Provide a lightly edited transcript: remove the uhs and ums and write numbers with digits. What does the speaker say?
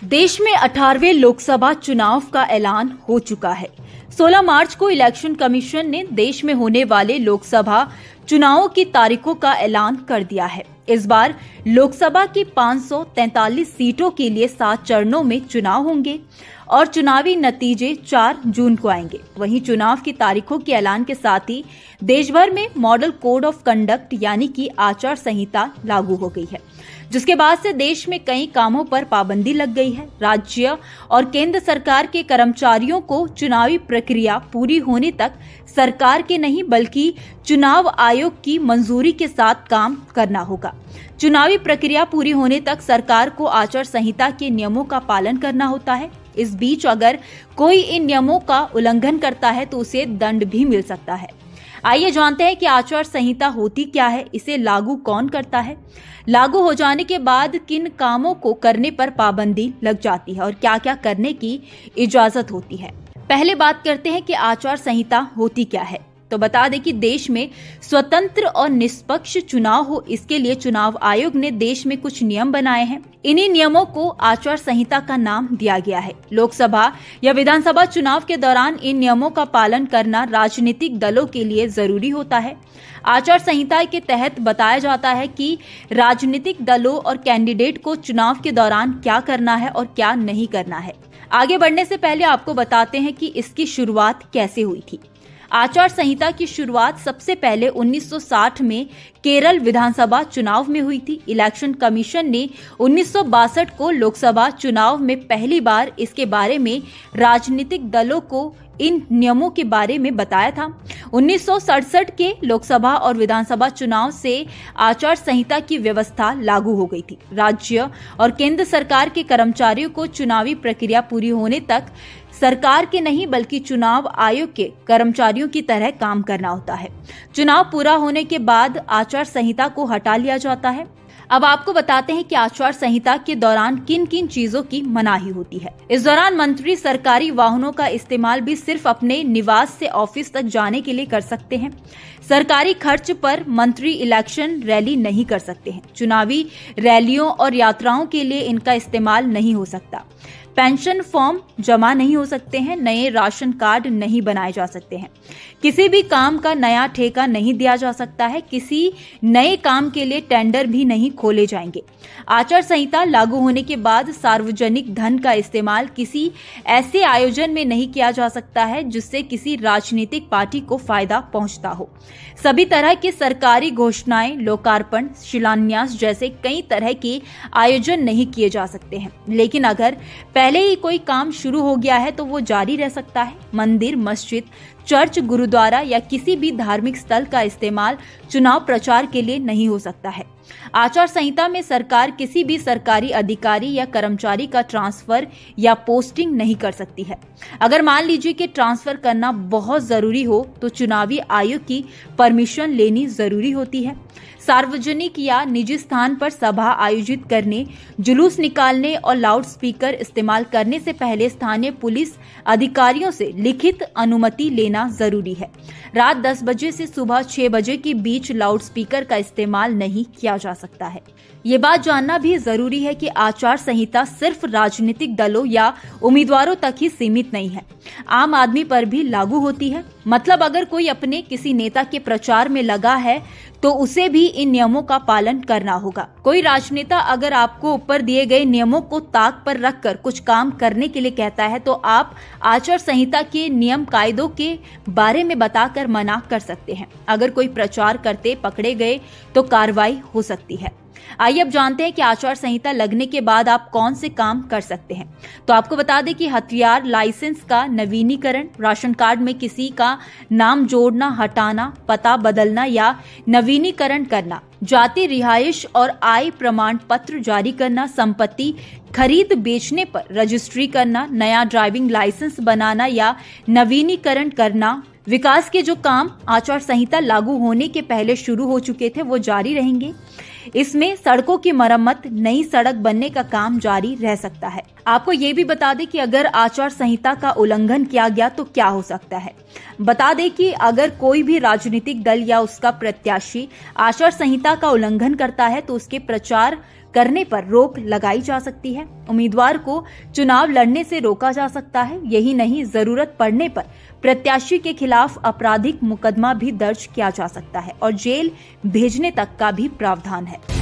देश में 18वें लोकसभा चुनाव का ऐलान हो चुका है। 16 मार्च को इलेक्शन कमीशन ने देश में होने वाले लोकसभा चुनावों की तारीखों का ऐलान कर दिया है। इस बार लोकसभा की 543 सीटों के लिए 7 चरणों में चुनाव होंगे और चुनावी नतीजे 4 जून को आएंगे। वहीं चुनाव की तारीखों के ऐलान के साथ ही देश भर में मॉडल कोड ऑफ कंडक्ट यानी कि आचार संहिता लागू हो गई है, जिसके बाद से देश में कई कामों पर पाबंदी लग गई है। राज्य और केंद्र सरकार के कर्मचारियों को चुनावी प्रक्रिया पूरी होने तक सरकार के नहीं बल्कि चुनाव आयोग की मंजूरी के साथ काम करना होगा। चुनावी प्रक्रिया पूरी होने तक सरकार को आचार संहिता के नियमों का पालन करना होता है। इस बीच अगर कोई इन नियमों का उल्लंघन करता है तो उसे दंड भी मिल सकता है। आइए जानते हैं कि आचार संहिता होती क्या है, इसे लागू कौन करता है, लागू हो जाने के बाद किन कामों को करने पर पाबंदी लग जाती है और क्या क्या करने की इजाजत होती है। पहले बात करते हैं कि आचार संहिता होती क्या है। तो बता दें कि देश में स्वतंत्र और निष्पक्ष चुनाव हो, इसके लिए चुनाव आयोग ने देश में कुछ नियम बनाए हैं। इन्हीं नियमों को आचार संहिता का नाम दिया गया है। लोकसभा या विधानसभा चुनाव के दौरान इन नियमों का पालन करना राजनीतिक दलों के लिए जरूरी होता है। आचार संहिता के तहत बताया जाता है कि राजनीतिक दलों और कैंडिडेट को चुनाव के दौरान क्या करना है और क्या नहीं करना है। आगे बढ़ने से पहले आपको बताते हैं कि इसकी शुरुआत कैसे हुई थी। आचार संहिता की शुरुआत सबसे पहले 1960 में केरल विधानसभा चुनाव में हुई थी। इलेक्शन कमीशन ने 1962 को लोकसभा चुनाव में पहली बार इसके बारे में राजनीतिक दलों को इन नियमों के बारे में बताया था। 1967 के लोकसभा और विधानसभा चुनाव से आचार संहिता की व्यवस्था लागू हो गई थी। राज्य और केंद्र सरकार के कर्मचारियों को चुनावी प्रक्रिया पूरी होने तक सरकार के नहीं बल्कि चुनाव आयोग के कर्मचारियों की तरह काम करना होता है। चुनाव पूरा होने के बाद आचार संहिता को हटा लिया जाता है। अब आपको बताते हैं कि आचार संहिता के दौरान किन किन चीजों की मनाही होती है। इस दौरान मंत्री सरकारी वाहनों का इस्तेमाल भी सिर्फ अपने निवास से ऑफिस तक जाने के लिए कर सकते हैं। सरकारी खर्च पर मंत्री इलेक्शन रैली नहीं कर सकते हैं। चुनावी रैलियों और यात्राओं के लिए इनका इस्तेमाल नहीं हो सकता। पेंशन फॉर्म जमा नहीं हो सकते हैं। नए राशन कार्ड नहीं बनाए जा सकते हैं। किसी भी काम का नया ठेका नहीं दिया जा सकता है। किसी नए काम के लिए टेंडर भी नहीं खोले जाएंगे। आचार संहिता लागू होने के बाद सार्वजनिक धन का इस्तेमाल किसी ऐसे आयोजन में नहीं किया जा सकता है जिससे किसी राजनीतिक पार्टी को फायदा पहुंचता हो। सभी तरह की सरकारी घोषणाएं, लोकार्पण, शिलान्यास जैसे कई तरह के आयोजन नहीं किए जा सकते हैं। लेकिन अगर पहले ही कोई काम शुरू हो गया है तो वो जारी रह सकता है। मंदिर, मस्जिद, चर्च, गुरुद्वारा या किसी भी धार्मिक स्थल का इस्तेमाल चुनाव प्रचार के लिए नहीं हो सकता है। आचार संहिता में सरकार किसी भी सरकारी अधिकारी या कर्मचारी का ट्रांसफर या पोस्टिंग नहीं कर सकती है। अगर मान लीजिए कि ट्रांसफर करना बहुत जरूरी हो तो चुनावी आयोग की परमिशन लेनी जरूरी होती है। सार्वजनिक या निजी स्थान पर सभा आयोजित करने, जुलूस निकालने और लाउड स्पीकर इस्तेमाल करने से पहले स्थानीय पुलिस अधिकारियों से लिखित अनुमति लेना जरूरी है। रात 10 बजे से सुबह 6 बजे के बीच लाउड स्पीकर का इस्तेमाल नहीं किया जा सकता है। ये बात जानना भी जरूरी है कि आचार संहिता सिर्फ राजनीतिक दलों या उम्मीदवारों तक ही सीमित नहीं है, आम आदमी पर भी लागू होती है। मतलब अगर कोई अपने किसी नेता के प्रचार में लगा है तो उसे भी इन नियमों का पालन करना होगा। कोई राजनेता अगर आपको ऊपर दिए गए नियमों को ताक पर रखकर कुछ काम करने के लिए कहता है तो आप आचार संहिता के नियम कायदों के बारे में बताकर मना कर सकते हैं। अगर कोई प्रचार करते पकड़े गए तो कार्रवाई हो सकती है। आइए अब जानते हैं कि आचार संहिता लगने के बाद आप कौन से काम कर सकते हैं। तो आपको बता दें कि हथियार लाइसेंस का नवीनीकरण, राशन कार्ड में किसी का नाम जोड़ना, हटाना, पता बदलना या नवीनीकरण करना, जाति, रिहाइश और आय प्रमाण पत्र जारी करना, संपत्ति खरीद बेचने पर रजिस्ट्री करना, नया ड्राइविंग लाइसेंस बनाना या नवीनीकरण करना। विकास के जो काम आचार संहिता लागू होने के पहले शुरू हो चुके थे वो जारी रहेंगे। इसमें सड़कों की मरम्मत, नई सड़क बनने का काम जारी रह सकता है। आपको ये भी बता दें कि अगर आचार संहिता का उल्लंघन किया गया तो क्या हो सकता है। बता दें कि अगर कोई भी राजनीतिक दल या उसका प्रत्याशी आचार संहिता का उल्लंघन करता है तो उसके प्रचार करने पर रोक लगाई जा सकती है। उम्मीदवार को चुनाव लड़ने से रोका जा सकता है। यही नहीं, जरूरत पड़ने पर प्रत्याशी के खिलाफ आपराधिक मुकदमा भी दर्ज किया जा सकता है और जेल भेजने तक का भी प्रावधान है।